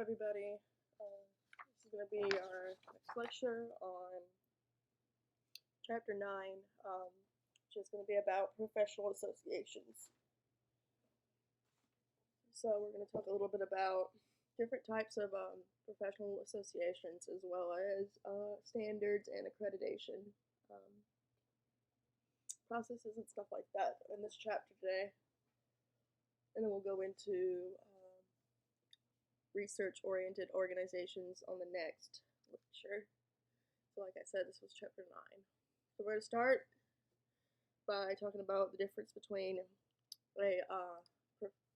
everybody. This is going to be our next lecture on Chapter 9, which is going to be about professional associations. So we're going to talk a little bit about different types of professional associations, as well as standards and accreditation processes and stuff like that in this chapter today. And then we'll go into research-oriented organizations on the next lecture. So like I said, this was chapter 9. So we're going to start by talking about the difference between a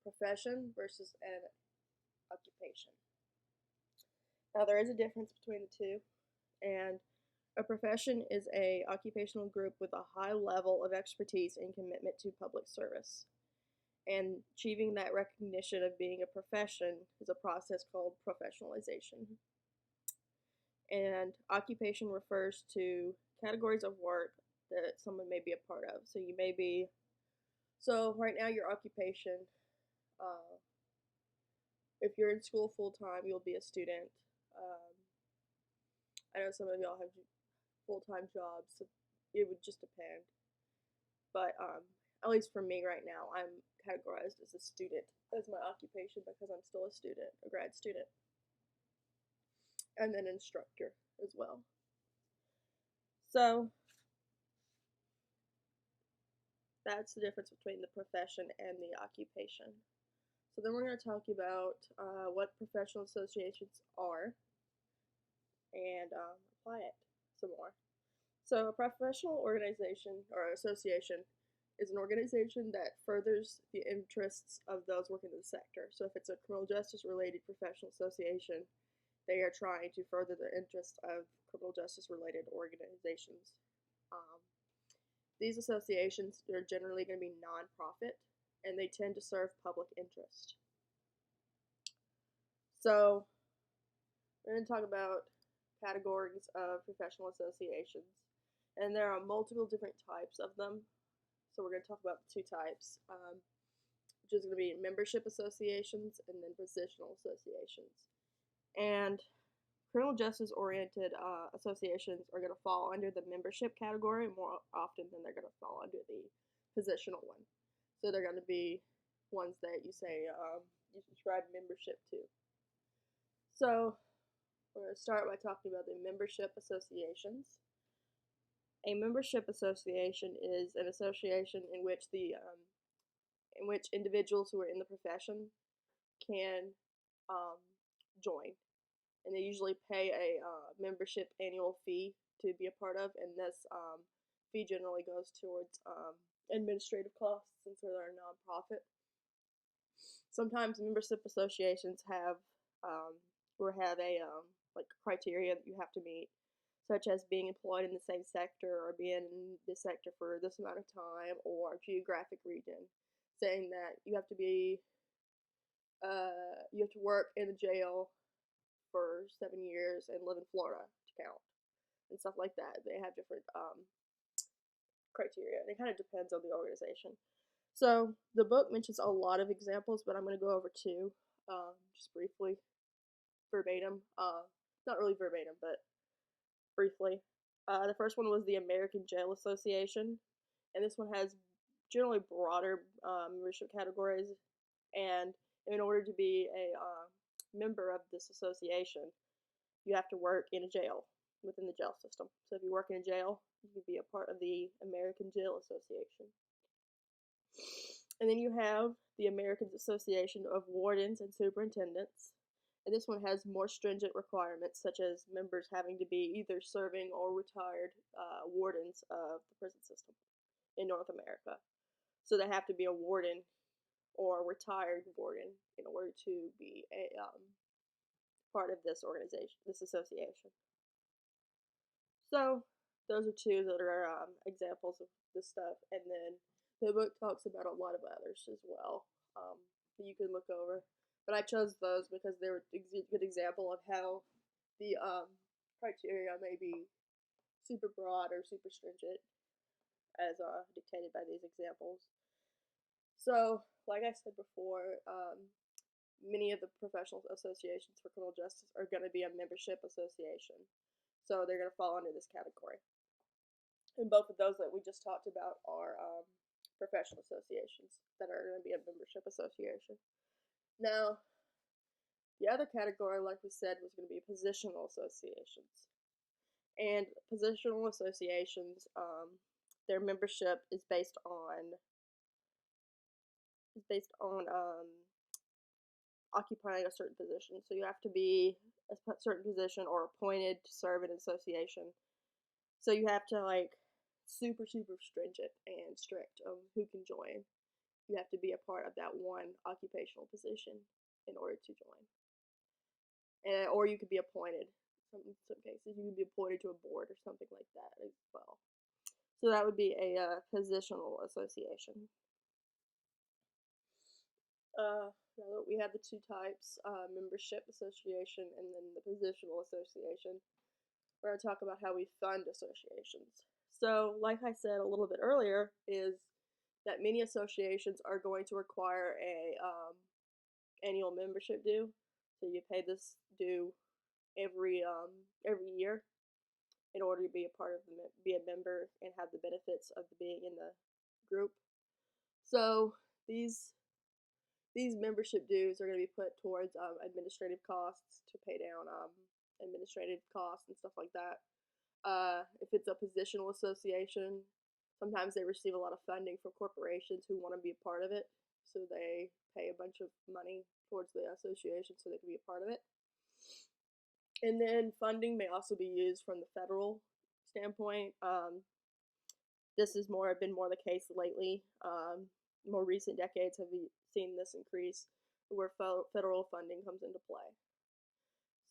profession versus an occupation. Now there is a difference between the two, and a profession is a occupational group with a high level of expertise and commitment to public service. And achieving that recognition of being a profession is a process called professionalization. And occupation refers to categories of work that someone may be a part of. So right now your occupation, if you're in school full-time, you'll be a student. I know some of y'all have full-time jobs, so it would just depend. But at least for me right now, I'm categorized as a student as my occupation because I'm still a student, a grad student, and then instructor as well. So that's the difference between the profession and the occupation. So then we're going to talk about what professional associations are and apply it some more. So a professional organization or association is an organization that furthers the interests of those working in the sector. So if it's a criminal justice related professional association, they are trying to further the interests of criminal justice related organizations. These associations are generally going to be non-profit, and they tend to serve public interest. So we're going to talk about categories of professional associations, and there are multiple different types of them. So we're going to talk about the two types, which is going to be membership associations and then positional associations. And criminal justice oriented associations are going to fall under the membership category more often than they're going to fall under the positional one. So they're going to be ones that you say you subscribe membership to. So we're going to start by talking about the membership associations. A membership association is an association in which individuals who are in the profession can join, and they usually pay a membership annual fee to be a part of, and this fee generally goes towards administrative costs since they're a nonprofit. Sometimes membership associations have like criteria that you have to meet, such as being employed in the same sector or being in this sector for this amount of time, or geographic region, saying that you have to work in the jail for 7 years and live in Florida to count, and stuff like that. They have different criteria. It kind of depends on the organization. So the book mentions a lot of examples, but I'm going to go over two just briefly, verbatim. Not really verbatim, but briefly. The first one was the American Jail Association, and this one has generally broader membership categories, and in order to be a member of this association, you have to work in a jail, within the jail system. So if you work in a jail, you can be a part of the American Jail Association. And then you have the American Association of Wardens and Superintendents. And this one has more stringent requirements, such as members having to be either serving or retired wardens of the prison system in North America. So they have to be a warden or a retired warden in order to be a part of this organization, this association. So those are two that are examples of this stuff, and then the book talks about a lot of others as well that you can look over. But I chose those because they were a good example of how the criteria may be super broad or super stringent as dictated by these examples. So, like I said before, many of the professional associations for criminal justice are going to be a membership association. So they're going to fall under this category. And both of those that we just talked about are professional associations that are going to be a membership association. Now, the other category, like we said, was going to be positional associations. And positional associations, their membership is based on occupying a certain position. So you have to be a certain position or appointed to serve in an association. So you have to super stringent and strict on who can join. You have to be a part of that one occupational position in order to join. Or you could be appointed. In some cases, you could be appointed to a board or something like that as well. So that would be a positional association. We have the two types, membership association and then the positional association. We're going to talk about how we fund associations. So, like I said a little bit earlier, is that many associations are going to require a annual membership due. So you pay this due every year in order to be be a member and have the benefits of being in the group. So these membership dues are going to be put towards administrative costs to pay down administrative costs and stuff like that. If it's a positional association, sometimes they receive a lot of funding from corporations who want to be a part of it. So they pay a bunch of money towards the association so they can be a part of it. And then funding may also be used from the federal standpoint. This has been more the case lately. More recent decades have seen this increase where federal funding comes into play.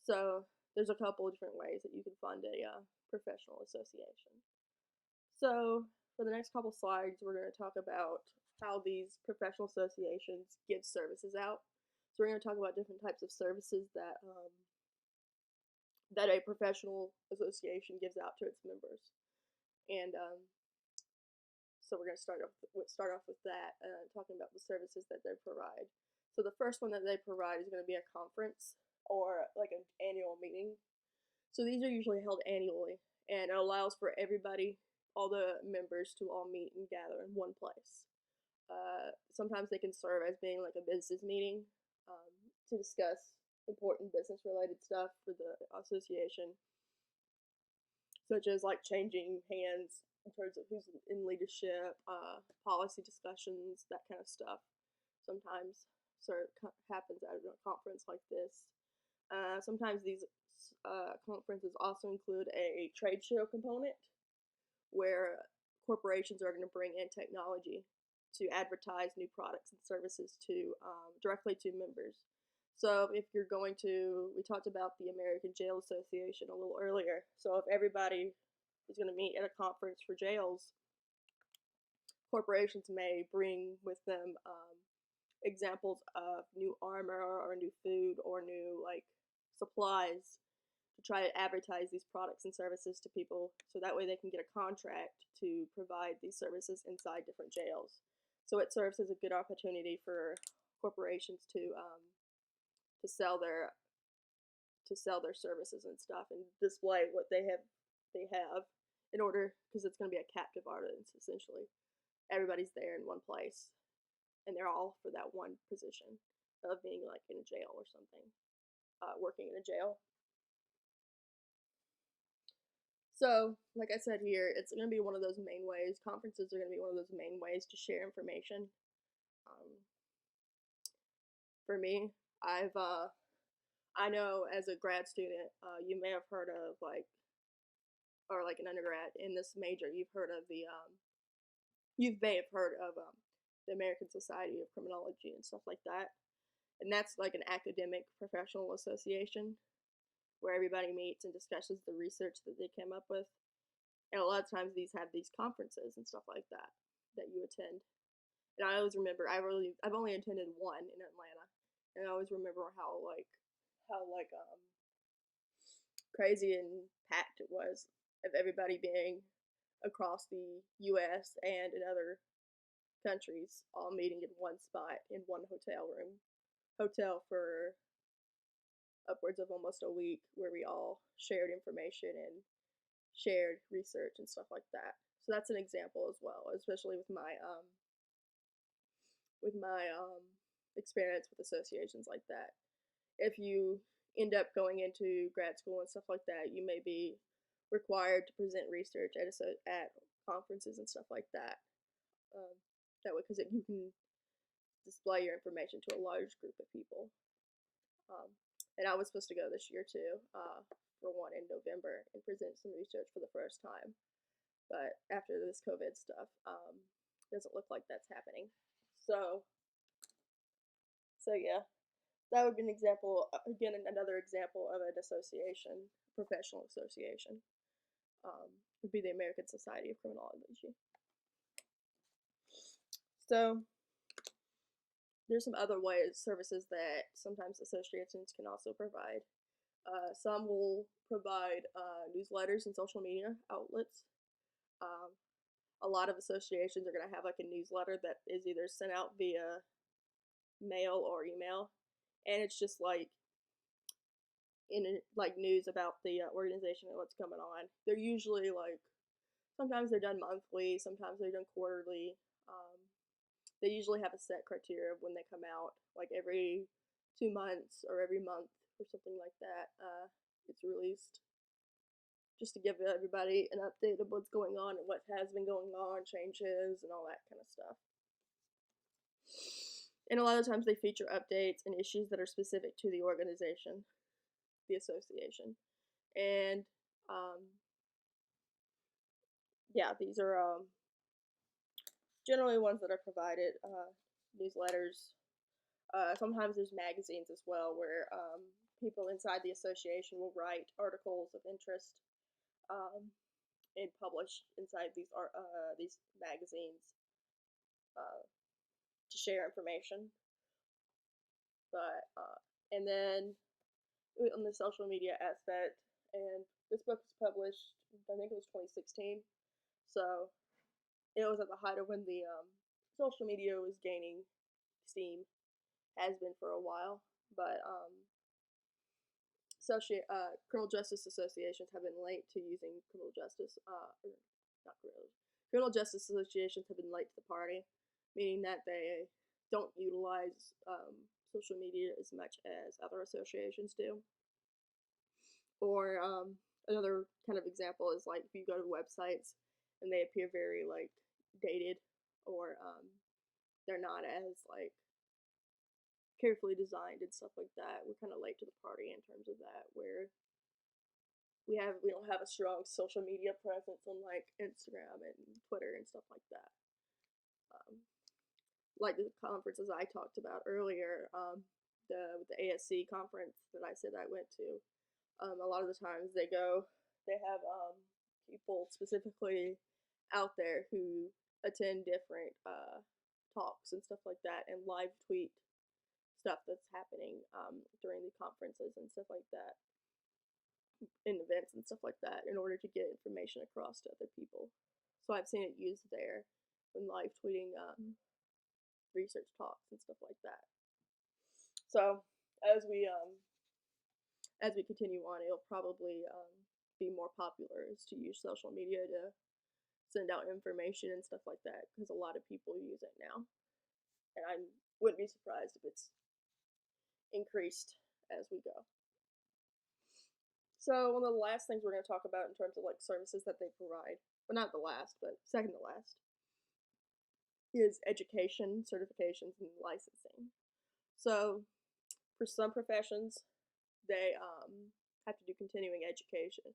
So there's a couple of different ways that you can fund a professional association. So for the next couple slides, we're going to talk about how these professional associations give services out. So we're going to talk about different types of services that a professional association gives out to its members. And so we're going to start off with that, talking about the services that they provide. So the first one that they provide is going to be a conference or like an annual meeting. So these are usually held annually, and it allows for everybody, all the members, to all meet and gather in one place. Sometimes they can serve as being like a business meeting to discuss important business-related stuff for the association, such as like changing hands in terms of who's in leadership, policy discussions, that kind of stuff. Sometimes happens at a conference like this. Sometimes these conferences also include a trade show component where corporations are going to bring in technology to advertise new products and services to directly to members. So if you're going to, we talked about the American Jail Association a little earlier. So if everybody is going to meet at a conference for jails, corporations may bring with them examples of new armor or new food or new supplies to try to advertise these products and services to people, so that way they can get a contract to provide these services inside different jails. So it serves as a good opportunity for corporations to sell their services and stuff and display what they have in order, because it's going to be a captive audience essentially. Everybody's there in one place, and they're all for that one position of being like in a jail or something, working in a jail. So, like I said here, it's going to be one of those main ways. Conferences are going to be one of those main ways to share information. For me, I know as a grad student, you may have heard of or like an undergrad in this major, you may have heard of the American Society of Criminology and stuff like that. And that's like an academic professional association where everybody meets and discusses the research that they came up with. And a lot of times these have these conferences and stuff like that you attend. And I always remember, I've only attended one in Atlanta, and I always remember how crazy and packed it was of everybody being across the U.S. and in other countries, all meeting in one spot in one hotel room. hotel for upwards of almost a week, where we all shared information and shared research and stuff like that. So that's an example as well, especially with my experience with associations like that. If you end up going into grad school and stuff like that, you may be required to present research at conferences and stuff like that. Um, that way, because you can display your information to a large group of people. Um, and I was supposed to go this year too, for one in November, and present some research for the first time. But after this COVID stuff, doesn't look like that's happening. So, yeah, that would be an example. Again, another example of an association, professional association, would be the American Society of Criminology. So, there's some other ways, services that sometimes associations can also provide. Some will provide newsletters and social media outlets. Um, a lot of associations are going to have like a newsletter that is either sent out via mail or email, and it's just like like news about the organization and what's coming on. They're usually like, sometimes they're done monthly, sometimes they're done quarterly. They usually have a set criteria of when they come out, like every 2 months or every month or something like that. It's released just to give everybody an update of what's going on and what has been going on, changes, and all that kind of stuff. And a lot of times they feature updates and issues that are specific to the organization, the association. And yeah, these are generally ones that are provided, newsletters. Sometimes there's magazines as well, where people inside the association will write articles of interest, and publish inside these magazines, to share information. But and then on the social media aspect, and this book was published, I think it was 2016, so it was at the height of when the social media was gaining steam, has been for a while. But criminal justice associations have been late to using criminal justice associations have been late to the party, meaning that they don't utilize social media as much as other associations do. Or another kind of example is like if you go to websites and they appear very like dated, or they're not as like carefully designed and stuff like that. We're kind of late to the party in terms of that, where we don't have a strong social media presence on like Instagram and Twitter and stuff like that. Like the conferences I talked about earlier, the ASC conference that I said I went to. A lot of the times they have people specifically out there who attend different talks and stuff like that, and live tweet stuff that's happening during the conferences and stuff like that, in events and stuff like that, in order to get information across to other people. So I've seen it used there when live tweeting research talks and stuff like that. So as we continue on, it'll probably be more popular is to use social media to send out information and stuff like that, because a lot of people use it now, and I wouldn't be surprised if it's increased as we go. So one of the last things we're going to talk about in terms of like services that they provide, well, not the last, but second to last, is education, certifications, and licensing. So for some professions, they have to do continuing education.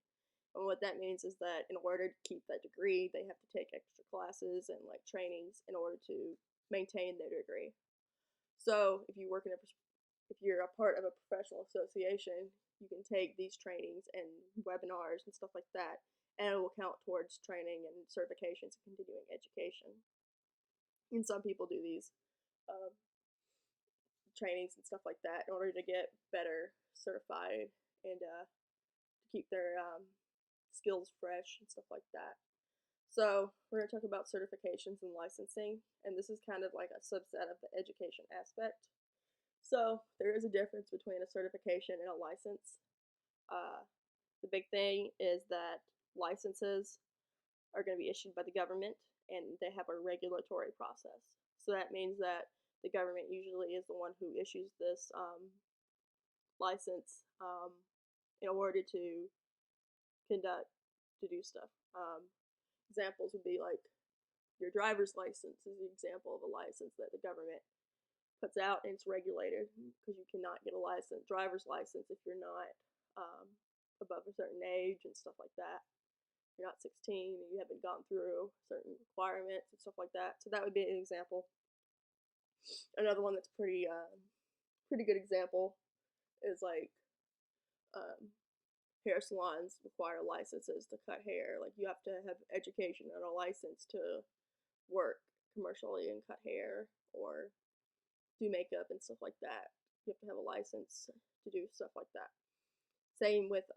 And what that means is that in order to keep that degree, they have to take extra classes and like trainings in order to maintain their degree. So if you're a part of a professional association, you can take these trainings and webinars and stuff like that, and it will count towards training and certifications and continuing education. And some people do these trainings and stuff like that in order to get better certified and to keep their skills fresh and stuff like that. So we're going to talk about certifications and licensing, and this is kind of like a subset of the education aspect. So there is a difference between a certification and a license. Uh, the big thing is that licenses are going to be issued by the government and they have a regulatory process. So that means that the government usually is the one who issues this license in order to conduct, to do stuff. Examples would be like your driver's license is an example of a license that the government puts out and it's regulated because you cannot get a driver's license if you're not above a certain age and stuff like that. You're not 16 and you haven't gone through certain requirements and stuff like that. So that would be an example. Another one that's pretty good example is like hair salons require licenses to cut hair. Like you have to have education and a license to work commercially and cut hair or do makeup and stuff like that. You have to have a license to do stuff like that. Same with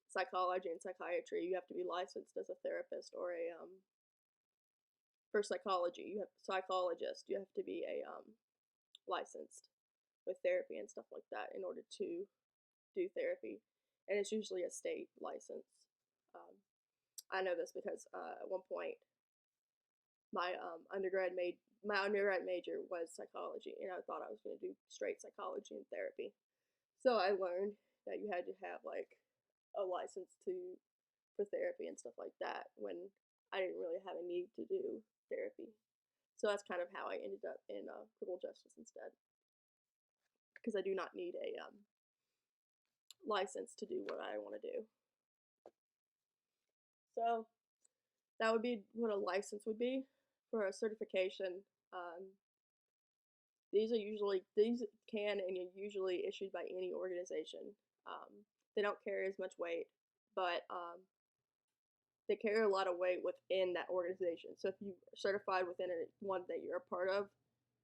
psychology and psychiatry. You have to be licensed as a therapist or a for psychology. You have psychologist. You have to be a licensed with therapy and stuff like that in order to do therapy, and it's usually a state license. I know this because at one point my undergrad major was psychology, and I thought I was going to do straight psychology and therapy. So I learned that you had to have like a license for therapy and stuff like that when I didn't really have a need to do therapy. So that's kind of how I ended up in criminal justice instead, because I do not need a license to do what I want to do. So that would be what a license would be. For a certification, these can and are usually issued by any organization. They don't carry as much weight, but they carry a lot of weight within that organization. So if you're certified within one that you're a part of,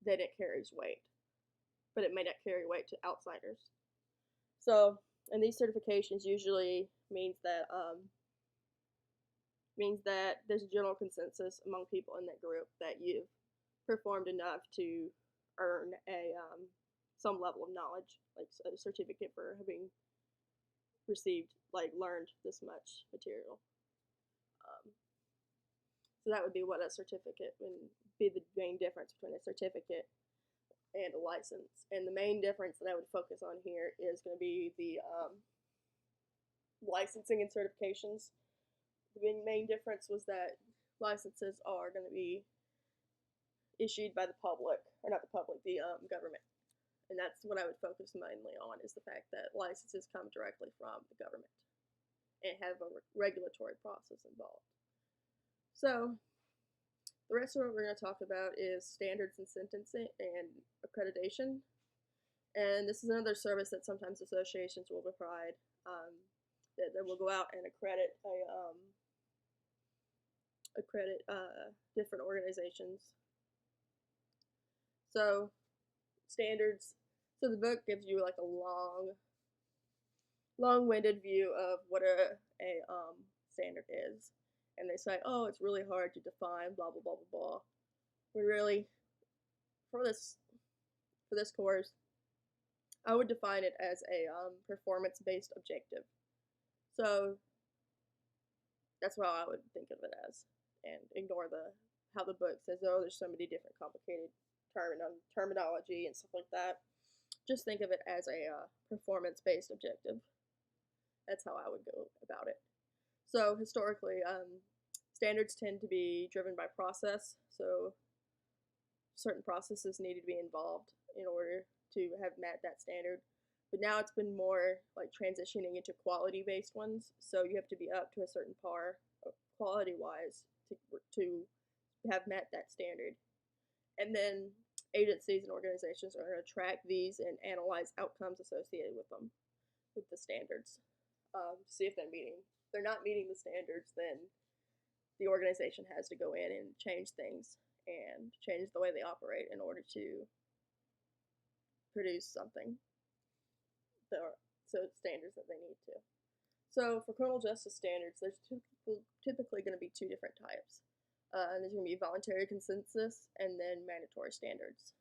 then it carries weight, but it may not carry weight to outsiders. So, and these certifications usually means that there's a general consensus among people in that group that you've performed enough to earn a some level of knowledge, like a certificate for having learned this much material. So that would be what a certificate would be, the main difference between a certificate and a license. And the main difference that I would focus on here is going to be the licensing and certifications. The main difference was that licenses are going to be issued by the public, or not the public, the government. And that's what I would focus mainly on, is the fact that licenses come directly from the government and have a regulatory process involved. So the rest of what we're going to talk about is standards and sentencing and accreditation. And this is another service that sometimes associations will provide, that will go out and accredit different organizations. So standards. So the book gives you like a long-winded view of what a standard is, and they say, oh, it's really hard to define, blah blah blah blah blah. We really, for this course, I would define it as a performance-based objective. So that's what I would think of it as, and ignore how the book says, oh, there's so many different complicated terminology and stuff like that. Just think of it as a performance-based objective. That's how I would go about it. So historically, standards tend to be driven by process. So certain processes needed to be involved in order to have met that standard. But now it's been more like transitioning into quality-based ones. So you have to be up to a certain par, quality-wise, to have met that standard. And then agencies and organizations are going to track these and analyze outcomes associated with them, with the standards. See if they're not meeting the standards, then the organization has to go in and change things and change the way they operate in order to produce something. So standards that they need to. So for criminal justice standards, there's typically going to be two different types. And there's going to be voluntary consensus and then mandatory standards.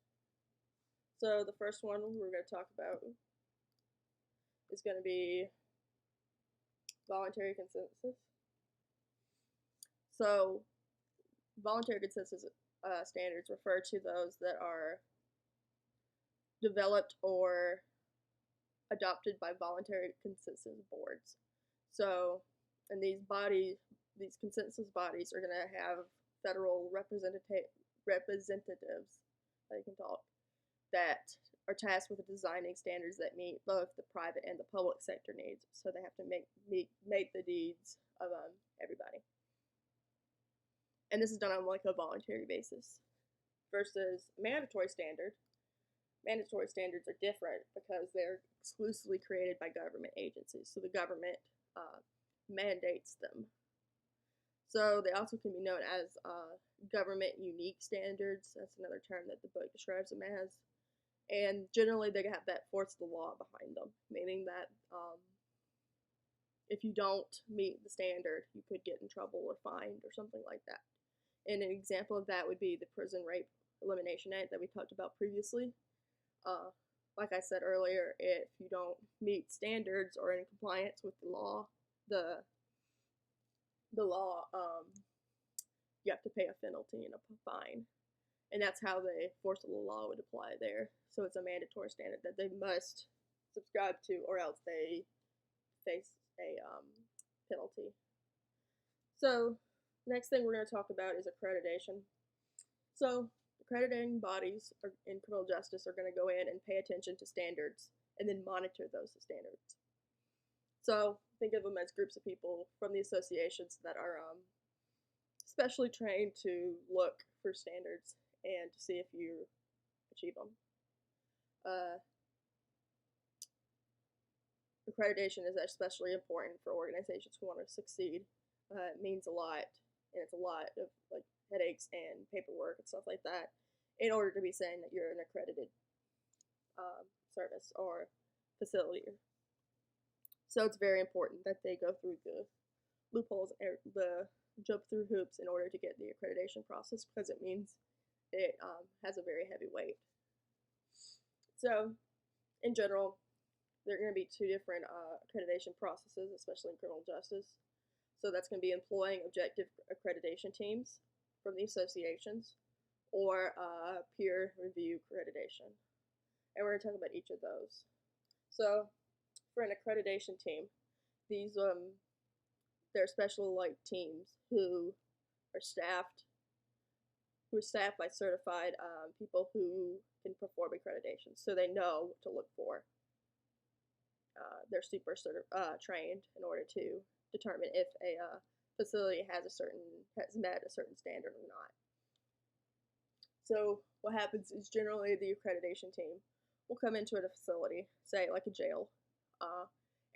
So the first one we're going to talk about is going to be voluntary consensus. So voluntary consensus standards refer to those that are developed or adopted by voluntary consensus boards. So, and these consensus bodies are going to have federal representatives, I can talk, that are tasked with designing standards that meet both the private and the public sector needs. So they have to make the needs of everybody. And this is done on like a voluntary basis versus mandatory standard. Mandatory standards are different because they're exclusively created by government agencies. So the government mandates them. So they also can be known as government unique standards. That's another term that the book describes them as. And generally they have that force of the law behind them, meaning that if you don't meet the standard, you could get in trouble or fined or something like that. And an example of that would be the Prison Rape Elimination Act that we talked about previously. Like I said earlier, if you don't meet standards or in compliance with the law, you have to pay a penalty and a fine. And that's how the force of the law would apply there. So it's a mandatory standard that they must subscribe to, or else they face a penalty. So next thing we're going to talk about is accreditation. So accrediting bodies in criminal justice are going to go in and pay attention to standards and then monitor those standards. So think of them as groups of people from the associations that are specially trained to look for standards and to see if you achieve them. Accreditation is especially important for organizations who want to succeed. It means a lot, and it's a lot of like headaches and paperwork and stuff like that in order to be saying that you're an accredited service or facility. So it's very important that they go through the loopholes, the jump through hoops in order to get the accreditation process, because it means it has a very heavy weight. So in general, there are going to be two different accreditation processes, especially in criminal justice. So that's going to be employing objective accreditation teams from the associations or peer review accreditation. And we're going to talk about each of those. So for an accreditation team, these they're special like teams who are staffed by certified people who can perform accreditation, so they know what to look for. They're super trained in order to determine if a facility has met a certain standard or not. So what happens is generally the accreditation team will come into a facility, say like a jail,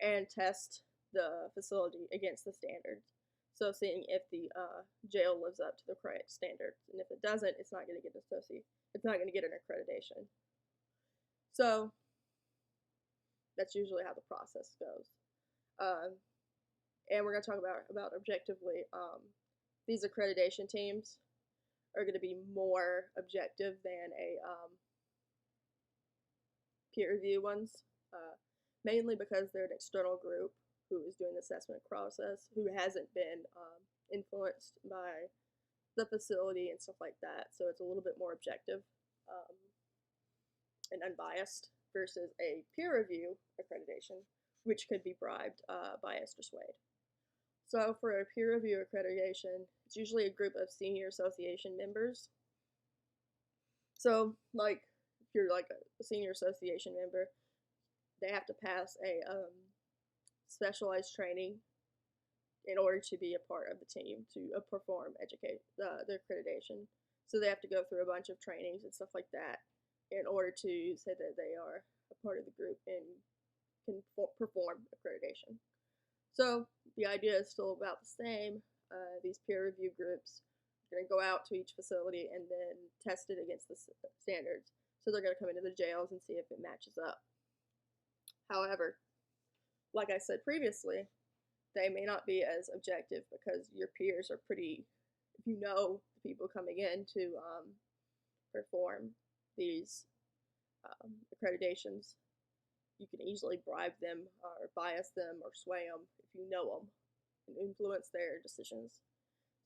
and test the facility against the standards. So seeing if the jail lives up to the correct standards, and if it doesn't, it's not going to get an accreditation. So that's usually how the process goes. And we're going to talk about objectively. These accreditation teams are going to be more objective than a peer review ones, mainly because they're an external group who is doing the assessment process, who hasn't been influenced by the facility and stuff like that. So it's a little bit more objective and unbiased versus a peer review accreditation, which could be bribed, biased, or swayed. So for a peer review accreditation, it's usually a group of senior association members. So like if you're like a senior association member, they have to pass a specialized training in order to be a part of the team to perform the accreditation. So they have to go through a bunch of trainings and stuff like that in order to say that they are a part of the group and can perform accreditation. So the idea is still about the same. These peer review groups are going to go out to each facility and then test it against the standards. So they're going to come into the jails and see if it matches up. However, like I said previously, they may not be as objective because your peers are pretty, if you know the people coming in to perform these accreditations, you can easily bribe them or bias them or sway them if you know them and influence their decisions.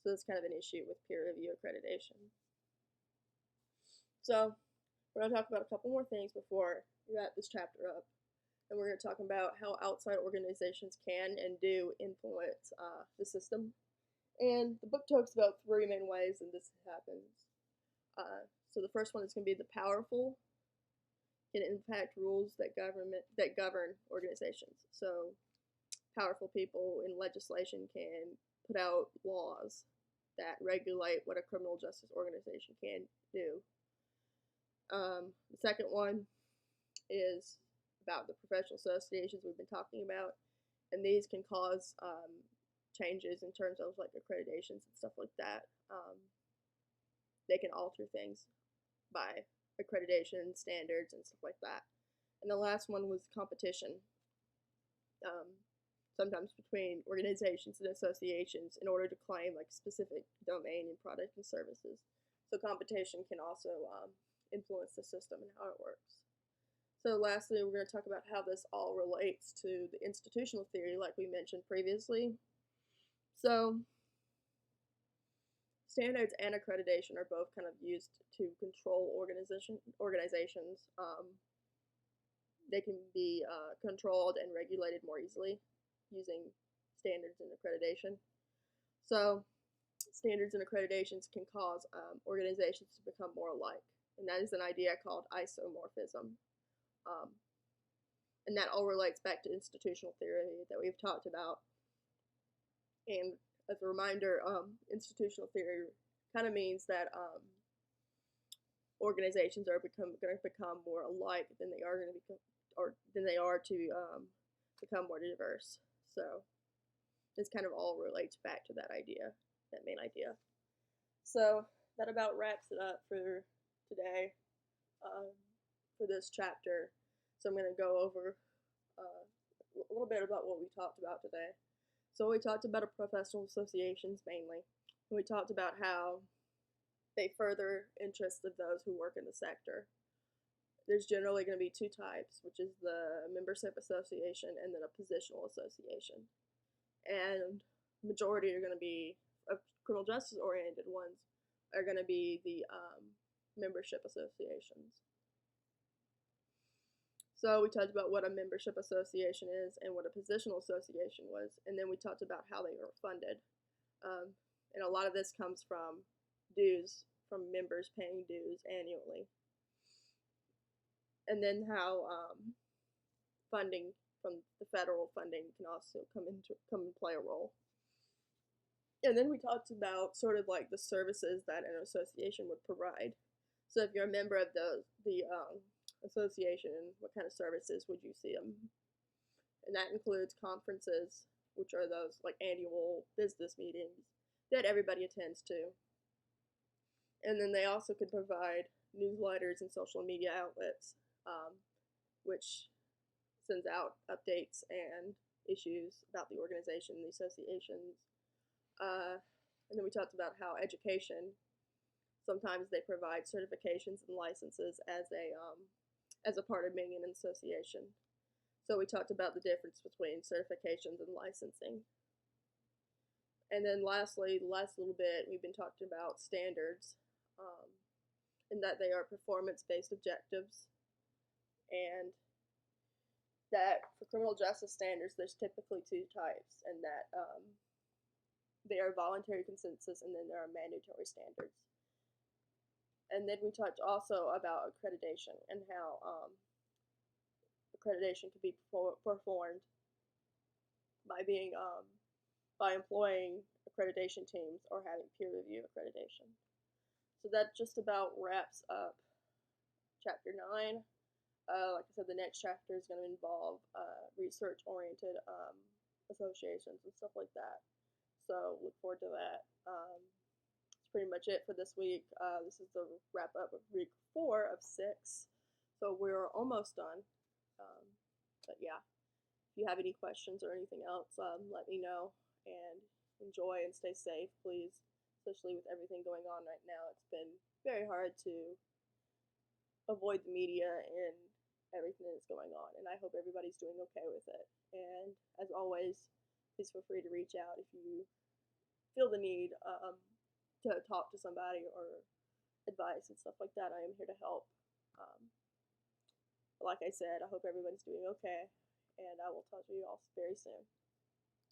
So that's kind of an issue with peer review accreditation. So we're going to talk about a couple more things before we wrap this chapter up. And we're going to talk about how outside organizations can and do influence the system. And the book talks about 3 main ways that this happens. So the first one is going to be the powerful can impact rules that govern organizations. So powerful people in legislation can put out laws that regulate what a criminal justice organization can do. The second one is about the professional associations we've been talking about, and these can cause changes in terms of like accreditations and stuff like that. They can alter things by accreditation standards and stuff like that. And the last one was competition. Sometimes between organizations and associations in order to claim like a specific domain in product and services. So competition can also influence the system and how it works. So lastly, we're going to talk about how this all relates to the institutional theory like we mentioned previously. So standards and accreditation are both kind of used to control organizations. They can be controlled and regulated more easily using standards and accreditation. So standards and accreditations can cause organizations to become more alike, and that is an idea called isomorphism. And that all relates back to institutional theory that we've talked about. And as a reminder, institutional theory kind of means that organizations are going to become more alike than they are to become more diverse. So this kind of all relates back to that idea, that main idea. So that about wraps it up for today, for this chapter. So I'm going to go over a little bit about what we talked about today. So we talked about professional associations mainly. And we talked about how they further interests of those who work in the sector. There's generally going to be 2 types, which is the membership association and then a positional association. And majority are going to be of criminal justice oriented ones are going to be the membership associations. So we talked about what a membership association is and what a positional association was, and then we talked about how they were funded. And a lot of this comes from dues, from members paying dues annually. And then how funding from the federal funding can also come and play a role. And then we talked about sort of like the services that an association would provide. So if you're a member of the association, what kind of services would you see them? And that includes conferences, which are those like annual business meetings that everybody attends to. And then they also could provide newsletters and social media outlets, which sends out updates and issues about the organization and the associations. And then we talked about how education, sometimes they provide certifications and licenses as a part of being an association. So we talked about the difference between certifications and licensing. And then lastly, the last little bit, we've been talking about standards, and that they are performance-based objectives, and that for criminal justice standards, there's typically 2 types, and that they are voluntary consensus, and then there are mandatory standards. And then we talked also about accreditation and how accreditation can be performed by being by employing accreditation teams or having peer review accreditation. So that just about wraps up chapter 9. Like I said, the next chapter is going to involve research-oriented associations and stuff like that. So look forward to that. That's pretty much it for this week. This is the wrap up of week 4 of 6. So we're almost done. But yeah, if you have any questions or anything else, let me know. And enjoy and stay safe, please. Especially with everything going on right now. It's been very hard to avoid the media and everything that's going on. And I hope everybody's doing okay with it. And as always, please feel free to reach out if you feel the need to talk to somebody or advice and stuff like that. I am here to help. Um, but like I said, I hope everybody's doing okay, and I will talk to you all very soon.